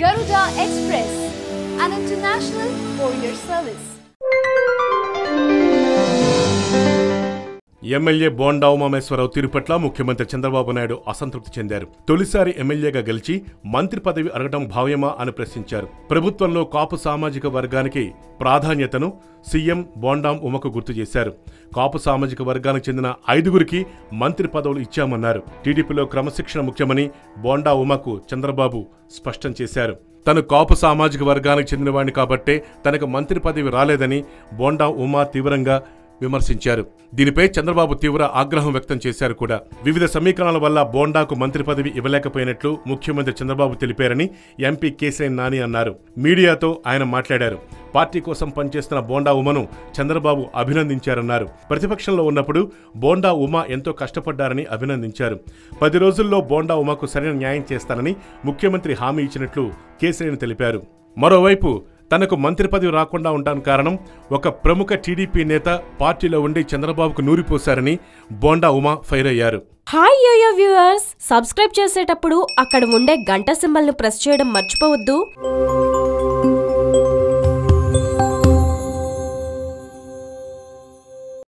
Garuda Express, an international courier service. MLA bonda Umameswara Rao తీరు పట్ల ముఖ్యమంత్రి చంద్రబాబు నాయుడు అసంతృప్తి చెందారు. తొలిసారి ఎమ్మెల్యేగా గెలిచి మంత్రి పదవి అడగడం భావ్యమా అని ప్రశ్నించారు. ప్రభుత్వంలో కాపు సామాజిక వర్గానికి ప్రాధాన్యతను సీఎం బోండా ఉమకు గుర్తు చేశారు. కాపు సామాజిక వర్గానికి చెందిన 5గురికి మంత్రి పదవులు ఇచ్చామన్నారు. టీడీపీలో క్రమశిక్షణ ముఖ్యమని బోండా ఉమకు చంద్రబాబు స్పష్టం చేశారు. తను కాపు సామాజిక వర్గానికి చెందినవాడిని కాబట్టే తనకు మంత్రి పదవి రాలేదని బోండా ఉమా తీవ్రంగా విమర్శించారు. దీనిపై చంద్రబాబు తీవ్ర ఆగ్రహం వ్యక్తం చేశారు కూడా. వివిధ సమీకరణల వల్ల బోండాకు మంత్రి పదవి ఇవ్వలేకపోయినట్లు ముఖ్యమంత్రి చంద్రబాబు తెలిపారని ఎంపీ కేశినేని నాని అన్నారు. మీడియాతో ఆయన మాట్లాడారు. పార్టీ కోసం పనిచేస్తున్న బోండా ఉమను చంద్రబాబు అభినందించారన్నారు. ప్రతిపక్షంలో ఉన్నప్పుడు బోండా ఉమ ఎంతో కష్టపడ్డారని అభినందించారు. 10 రోజుల్లో బోండా ఉమకు సరైన న్యాయం చేస్తానని ముఖ్యమంత్రి హామీ ఇచ్చినట్లు కేశినేని తెలిపారు. మరోవైపు తనకు మంత్రి పదవి రాకుండా ఉండడానికి కారణం ఒక ప్రముఖ టీడీపీ నేత పార్టీలో ఉండి చంద్రబాబుకు నూరిపోశారని బోండా ఉమా ఫైర్ అయ్యారు. హాయ్ యోయో వ్యూవర్స్, సబ్స్క్రైబ్ చేసేటప్పుడు అక్కడ ఉండే గంట సింబల్ ను ప్రెస్ చేయడం మర్చిపోవద్దు.